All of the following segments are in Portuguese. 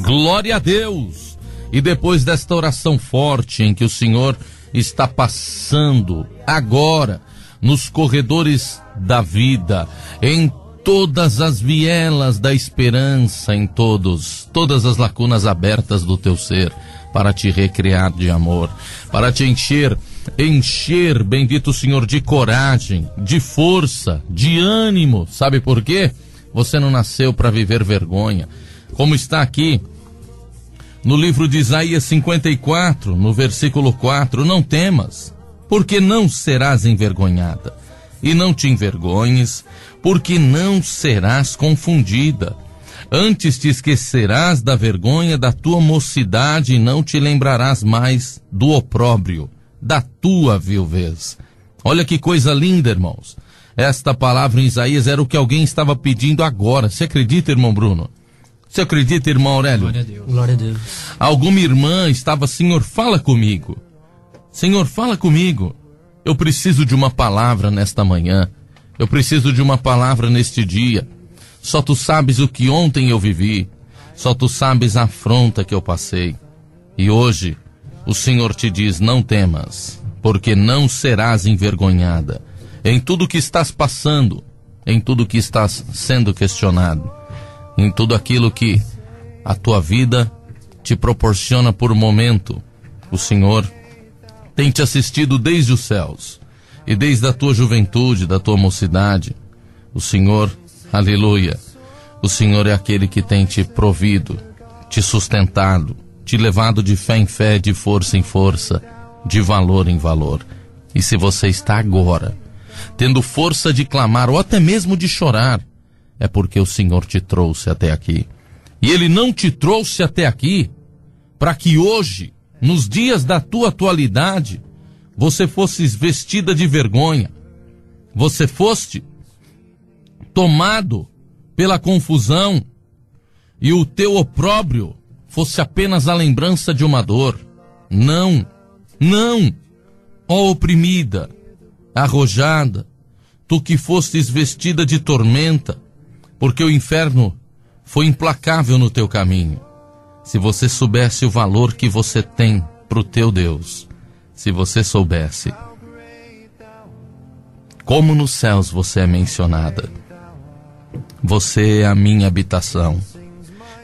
Glória a Deus! E depois desta oração forte em que o Senhor está passando agora nos corredores da vida, em todas as vielas da esperança, em todas as lacunas abertas do teu ser, para te recriar de amor, para te encher, bendito Senhor, de coragem, de força, de ânimo. Sabe por quê? Você não nasceu para viver vergonha. Como está aqui no livro de Isaías 54, no versículo 4, não temas, porque não serás envergonhada, e não te envergonhes, porque não serás confundida. Antes te esquecerás da vergonha da tua mocidade e não te lembrarás mais do opróbrio da tua viuvez. Olha que coisa linda, irmãos. Esta palavra em Isaías era o que alguém estava pedindo agora. Você acredita, irmão Bruno? Você acredita, irmão Aurélio? Glória a Deus. Glória a Deus. Alguma irmã estava, Senhor, fala comigo. Senhor, fala comigo. Eu preciso de uma palavra nesta manhã. Eu preciso de uma palavra neste dia. Só tu sabes o que ontem eu vivi. Só tu sabes a afronta que eu passei. E hoje o Senhor te diz, não temas, porque não serás envergonhada. Em tudo que estás passando, em tudo que estás sendo questionado, em tudo aquilo que a tua vida te proporciona por momento, o Senhor tem te assistido desde os céus e desde a tua juventude, da tua mocidade. O Senhor, aleluia, o Senhor é aquele que tem te provido, te sustentado, te levado de fé em fé, de força em força, de valor em valor. E se você está agora tendo força de clamar ou até mesmo de chorar, é porque o Senhor te trouxe até aqui. E Ele não te trouxe até aqui para que hoje, nos dias da tua atualidade, você fosse vestida de vergonha, você foste tomado pela confusão e o teu opróbrio fosse apenas a lembrança de uma dor. Não, não, ó oprimida, arrojada, tu que fostes vestida de tormenta, porque o inferno foi implacável no teu caminho. Se você soubesse o valor que você tem pro teu Deus, se você soubesse como nos céus você é mencionada, você é a minha habitação,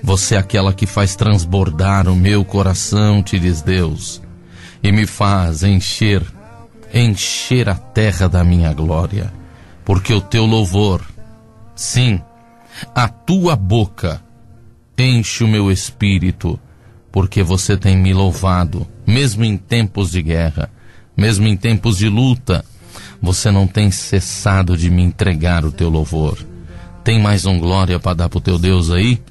você é aquela que faz transbordar o meu coração, te diz Deus, e me faz encher a terra da minha glória, porque o teu louvor, sim, a tua boca enche o meu espírito, porque você tem me louvado, mesmo em tempos de guerra, mesmo em tempos de luta, você não tem cessado de me entregar o teu louvor. Tem mais um glória para dar pro teu Deus aí?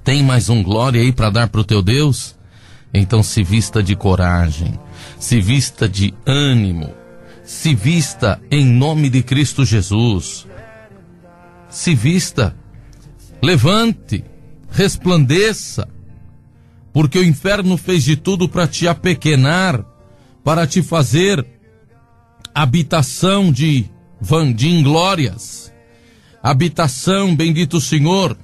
Tem mais um glória aí para dar pro teu Deus? Então se vista de coragem, se vista de ânimo, se vista em nome de Cristo Jesus. Se vista, levante, resplandeça, porque o inferno fez de tudo para te apequenar, para te fazer habitação de inglórias, habitação, bendito Senhor,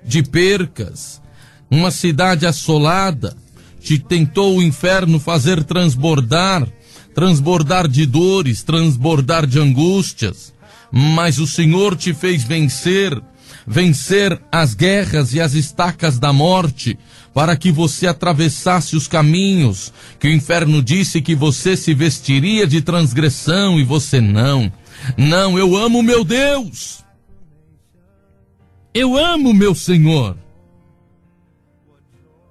de percas, uma cidade assolada. Te tentou o inferno fazer transbordar de dores, transbordar de angústias, mas o Senhor te fez vencer as guerras e as estacas da morte, para que você atravessasse os caminhos que o inferno disse que você se vestiria de transgressão, e você não, eu amo meu Deus, eu amo meu Senhor.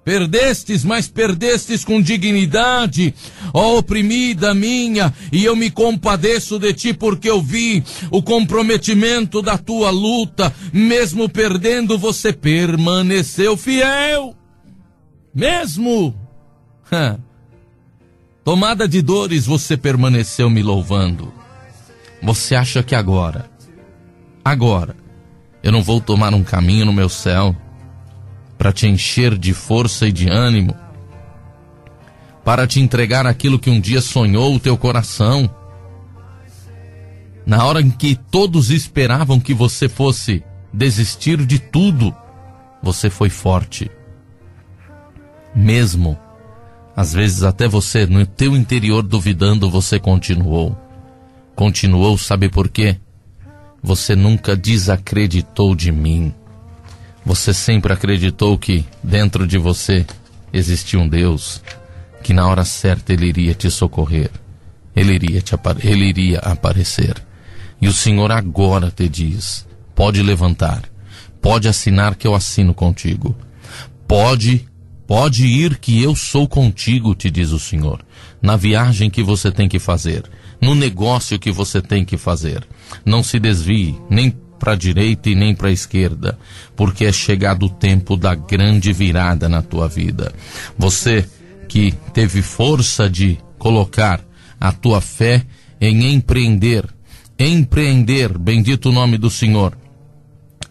Perdestes, mas perdestes com dignidade, ó oprimida minha, e eu me compadeço de ti, porque eu vi o comprometimento da tua luta. Mesmo perdendo, você permaneceu fiel. Mesmo tomada de dores, você permaneceu me louvando. Você acha que agora eu não vou tomar um caminho no meu céu para te encher de força e de ânimo, para te entregar aquilo que um dia sonhou o teu coração, na hora em que todos esperavam que você fosse desistir de tudo, você foi forte. Mesmo, às vezes até você, no teu interior duvidando, você continuou. Continuou, sabe por quê? Você nunca desacreditou de mim. Você sempre acreditou que dentro de você existia um Deus, que na hora certa Ele iria te socorrer. Ele iria aparecer. E o Senhor agora te diz, pode levantar, pode assinar que eu assino contigo. Pode ir que eu sou contigo, te diz o Senhor. Na viagem que você tem que fazer, no negócio que você tem que fazer. Não se desvie, nem para a direita e nem para a esquerda, porque é chegado o tempo da grande virada na tua vida. Você que teve força de colocar a tua fé em empreender, bendito o nome do Senhor,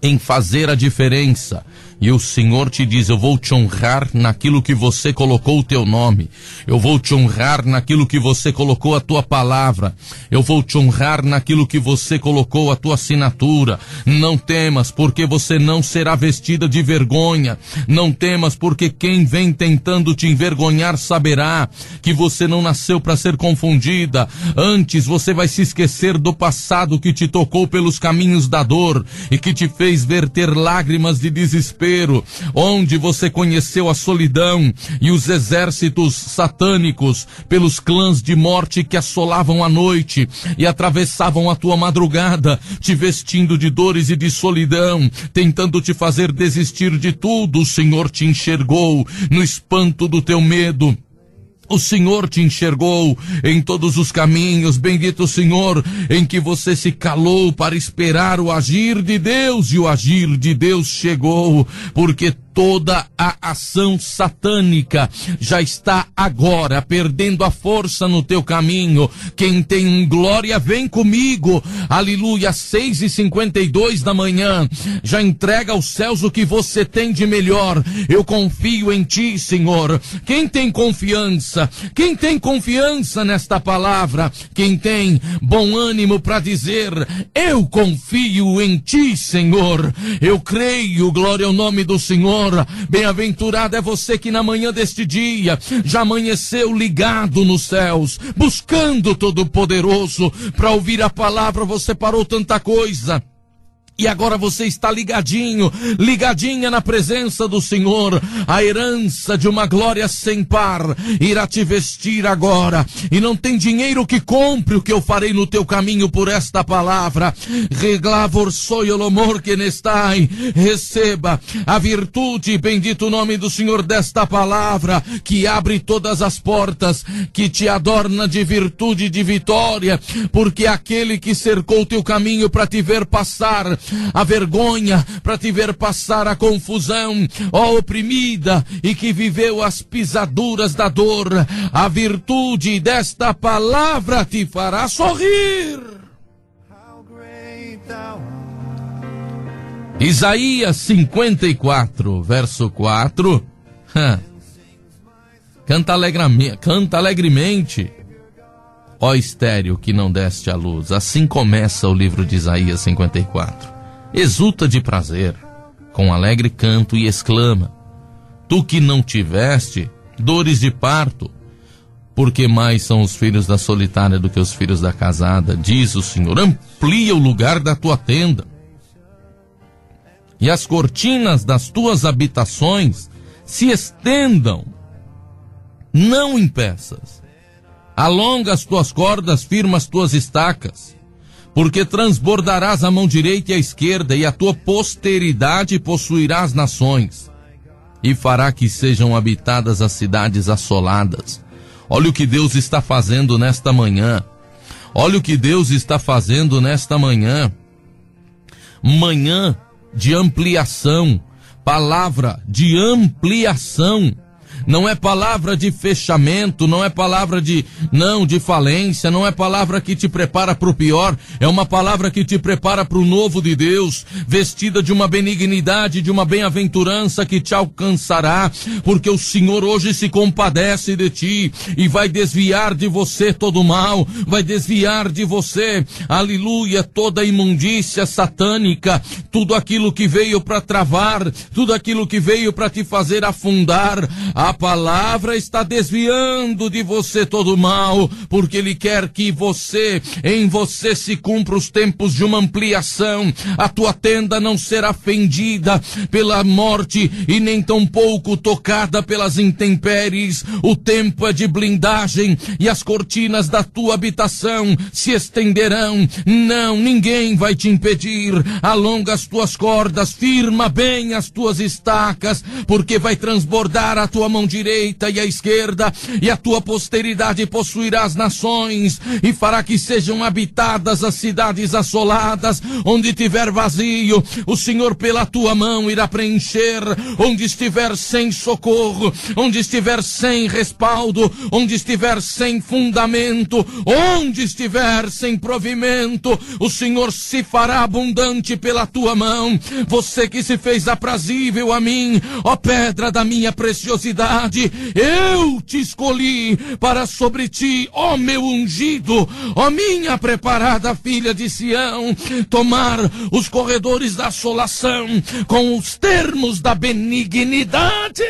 em fazer a diferença. E o Senhor te diz, eu vou te honrar naquilo que você colocou o teu nome. Eu vou te honrar naquilo que você colocou a tua palavra. Eu vou te honrar naquilo que você colocou a tua assinatura. Não temas, porque você não será vestida de vergonha. Não temas, porque quem vem tentando te envergonhar saberá que você não nasceu para ser confundida. Antes você vai se esquecer do passado que te tocou pelos caminhos da dor e que te fez verter lágrimas de desespero, onde você conheceu a solidão e os exércitos satânicos pelos clãs de morte que assolavam a noite e atravessavam a tua madrugada, te vestindo de dores e de solidão, tentando te fazer desistir de tudo. O Senhor te enxergou no espanto do teu medo. O Senhor te enxergou em todos os caminhos, bendito o Senhor, em que você se calou para esperar o agir de Deus, e o agir de Deus chegou, porque toda a ação satânica já está agora perdendo a força no teu caminho. Quem tem glória, vem comigo. Aleluia, 6h52 da manhã. Já entrega aos céus o que você tem de melhor. Eu confio em ti, Senhor. Quem tem confiança? Quem tem confiança nesta palavra? Quem tem bom ânimo para dizer, eu confio em ti, Senhor. Eu creio, glória ao nome do Senhor. Bem-aventurado é você que na manhã deste dia já amanheceu ligado nos céus, buscando Todo-Poderoso para ouvir a palavra. Você parou tanta coisa e agora você está ligadinho, ligadinha na presença do Senhor. A herança de uma glória sem par irá te vestir agora. E não tem dinheiro que compre o que eu farei no teu caminho por esta palavra. Receba a virtude, bendito o nome do Senhor, desta palavra, que abre todas as portas, que te adorna de virtude e de vitória, porque aquele que cercou o teu caminho para te ver passar a vergonha, para te ver passar a confusão, ó oprimida, e que viveu as pisaduras da dor, a virtude desta palavra te fará sorrir. Isaías 54, verso 4. Canta alegremente, ó estéril que não deste a luz. Assim começa o livro de Isaías 54. Exulta de prazer, com alegre canto, e exclama: tu que não tiveste dores de parto, porque mais são os filhos da solitária do que os filhos da casada, diz o Senhor. Amplia o lugar da tua tenda, e as cortinas das tuas habitações se estendam, não impeças. Alonga as tuas cordas, firma as tuas estacas, porque transbordarás a mão direita e a esquerda, e a tua posteridade possuirá as nações, e fará que sejam habitadas as cidades assoladas. Olha o que Deus está fazendo nesta manhã. Olha o que Deus está fazendo nesta manhã. Manhã de ampliação, palavra de ampliação. não é palavra de fechamento, não é palavra de falência, não é palavra que te prepara para o pior, é uma palavra que te prepara para o novo de Deus, vestida de uma benignidade, de uma bem-aventurança que te alcançará, porque o Senhor hoje se compadece de ti e vai desviar de você todo o mal, vai desviar de você, aleluia, toda a imundícia satânica, tudo aquilo que veio para travar, tudo aquilo que veio para te fazer afundar. A palavra está desviando de você todo o mal, porque Ele quer que em você se cumpra os tempos de uma ampliação. A tua tenda não será fendida pela morte e nem tampouco tocada pelas intempéries. O tempo é de blindagem e as cortinas da tua habitação se estenderão. Não, ninguém vai te impedir. Alonga as tuas cordas, firma bem as tuas estacas, porque vai transbordar a tua mão direita e a esquerda, e a tua posteridade possuirá as nações, e fará que sejam habitadas as cidades assoladas. Onde tiver vazio, o Senhor pela tua mão irá preencher. Onde estiver sem socorro, onde estiver sem respaldo, onde estiver sem fundamento, onde estiver sem provimento, o Senhor se fará abundante pela tua mão. Você que se fez aprazível a mim, ó pedra da minha preciosidade, eu te escolhi para sobre ti, ó meu ungido, ó minha preparada filha de Sião, tomar os corredores da assolação com os termos da benignidade.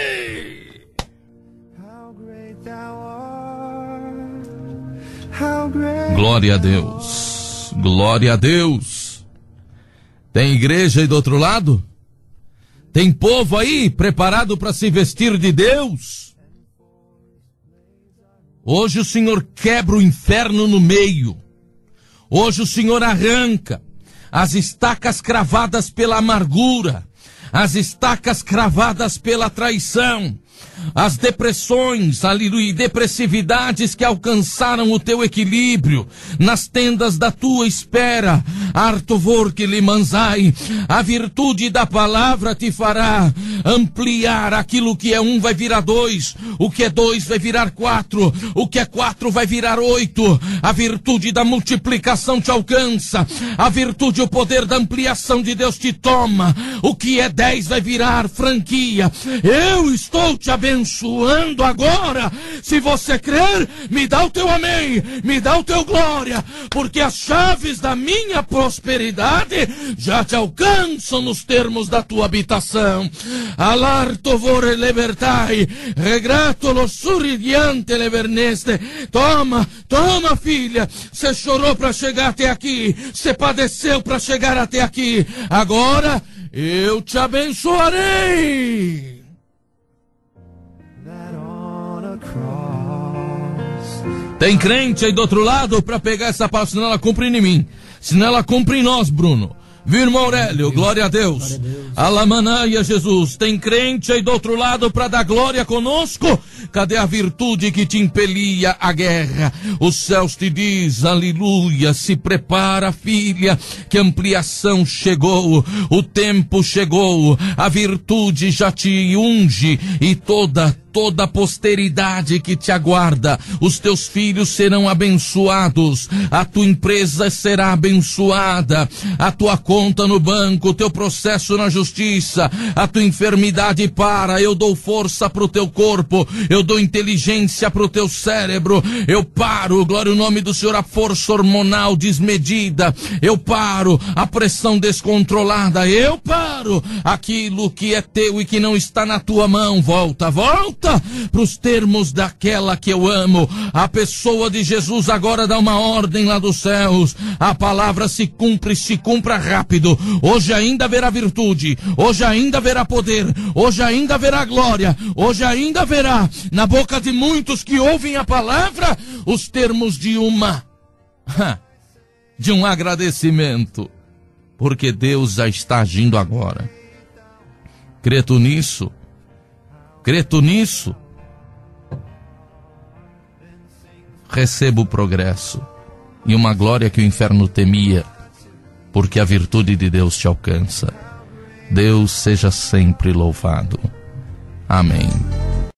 Glória a Deus, glória a Deus. Tem igreja aí do outro lado? Tem povo aí preparado para se vestir de Deus? Hoje o Senhor quebra o inferno no meio. Hoje o Senhor arranca as estacas cravadas pela amargura, as estacas cravadas pela traição, as depressões, aleluia, e depressividades que alcançaram o teu equilíbrio nas tendas da tua espera. Artovor que limanzai, a virtude da palavra te fará ampliar. Aquilo que é 1 vai virar 2, o que é 2 vai virar 4, o que é 4 vai virar 8. A virtude da multiplicação te alcança, a virtude, o poder da ampliação de Deus te toma. O que é 10 vai virar franquia. Eu estou te abençoando agora. Se você crer, me dá o teu amém, me dá o teu glória, porque as chaves da minha prosperidade já te alcançam nos termos da tua habitação. Alarto vore libertai, regrato lo suridiante leverneste. Toma, toma, filha, você chorou para chegar até aqui, você padeceu para chegar até aqui, agora eu te abençoarei. Tem crente aí do outro lado para pegar essa palavra, senão ela cumpre em mim, senão ela cumpre em nós, Bruno. Viu, irmão Aurélio? Glória a Deus. Alamanaia, Jesus. Tem crente aí do outro lado para dar glória conosco? Cadê a virtude que te impelia à guerra? Os céus te diz, aleluia, se prepara, filha, que a ampliação chegou, o tempo chegou, a virtude já te unge e toda a posteridade que te aguarda, os teus filhos serão abençoados, a tua empresa será abençoada, a tua conta no banco, o teu processo na justiça, a tua enfermidade para. Eu dou força pro teu corpo, eu dou inteligência pro teu cérebro, eu paro, glória ao nome do Senhor, a força hormonal desmedida, eu paro a pressão descontrolada, eu paro aquilo que é teu e que não está na tua mão. Volta para os termos daquela que eu amo. A pessoa de Jesus agora dá uma ordem lá dos céus. A palavra se cumpra rápido. Hoje ainda haverá virtude, hoje ainda haverá poder, hoje ainda haverá glória, hoje ainda haverá na boca de muitos que ouvem a palavra os termos de um agradecimento, porque Deus já está agindo agora. Crê tu nisso? Crê tu nisso? Receba o progresso e uma glória que o inferno temia, porque a virtude de Deus te alcança. Deus seja sempre louvado. Amém.